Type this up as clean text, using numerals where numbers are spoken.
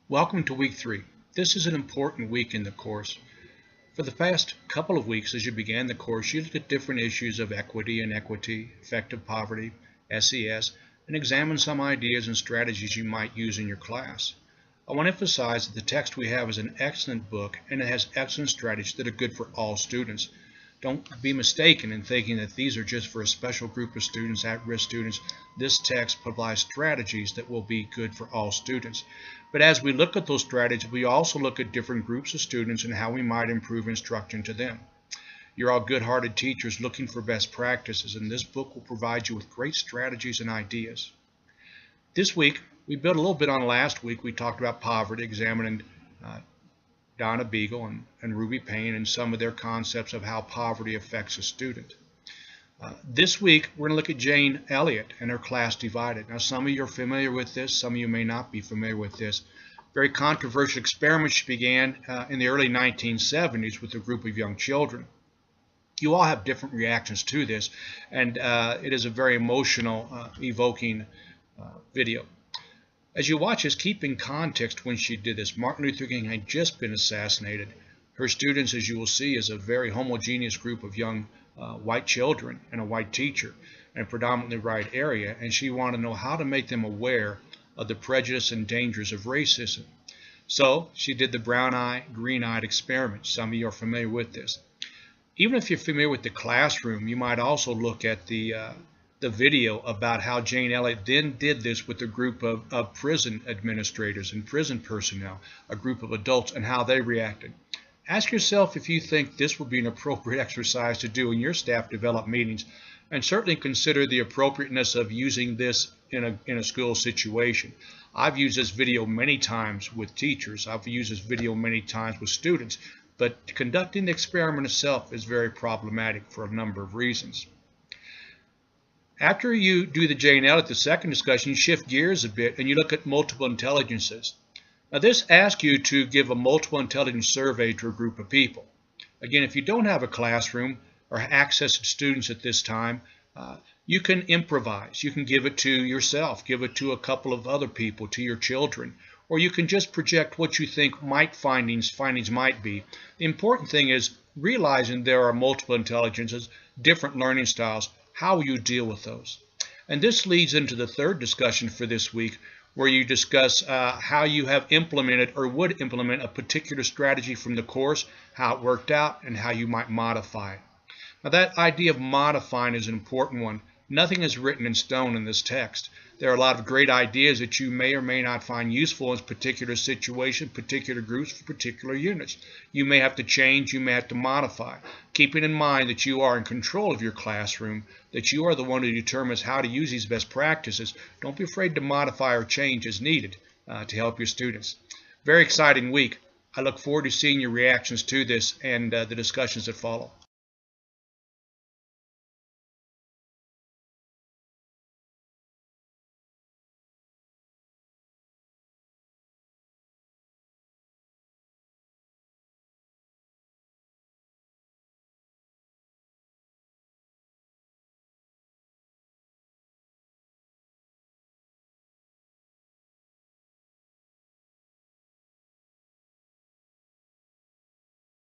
Welcome to week 3. This is an important week in the course. For the past couple of weeks as you began the course, you looked at different issues of equity, inequity, effective poverty, SES, and examined some ideas and strategies you might use in your class. I want to emphasize that the text we have is an excellent book and it has excellent strategies that are good for all students. Don't be mistaken in thinking that these are just for a special group of students, at-risk students. This text provides strategies that will be good for all students. But as we look at those strategies, we also look at different groups of students and how we might improve instruction to them. You're all good-hearted teachers looking for best practices, and this book will provide you with great strategies and ideas. This week, we built a little bit on last week. We talked about poverty, examining Donna Beagle and Ruby Payne and some of their concepts of how poverty affects a student. This week, we're going to look at Jane Elliott and her class divided. Now, some of you are familiar with this, some of you may not be familiar with this. Very controversial experiment she began in the early 1970s with a group of young children. You all have different reactions to this, and it is a very emotional, evoking video. As you watch this, keep in context when she did this. Martin Luther King had just been assassinated. Her students, as you will see, is a very homogeneous group of young white children and a white teacher in a predominantly white area, and she wanted to know how to make them aware of the prejudice and dangers of racism. So she did the brown-eye, green-eyed experiment. Some of you are familiar with this. Even if you're familiar with the classroom, you might also look at the video about how Jane Elliott then did this with a group of prison administrators and prison personnel, a group of adults, and how they reacted. Ask yourself if you think this would be an appropriate exercise to do in your staff development meetings, and certainly consider the appropriateness of using this in a school situation. I've used this video many times with teachers. I've used this video many times with students, but conducting the experiment itself is very problematic for a number of reasons. After you do the Jane Elliott, the second discussion, you shift gears a bit and you look at multiple intelligences. Now this asks you to give a multiple intelligence survey to a group of people. Again, if you don't have a classroom or access to students at this time, you can improvise. You can give it to yourself, give it to a couple of other people, to your children, or you can just project what you think findings might be. The important thing is realizing there are multiple intelligences, different learning styles. How will you deal with those? And this leads into the third discussion for this week, where you discuss how you have implemented or would implement a particular strategy from the course, how it worked out, and how you might modify it. Now that idea of modifying is an important one. Nothing is written in stone in this text. There are a lot of great ideas that you may or may not find useful in particular situations, particular groups, for particular units. You may have to change, you may have to modify. Keeping in mind that you are in control of your classroom, that you are the one who determines how to use these best practices, don't be afraid to modify or change as needed to help your students. Very exciting week. I look forward to seeing your reactions to this and the discussions that follow.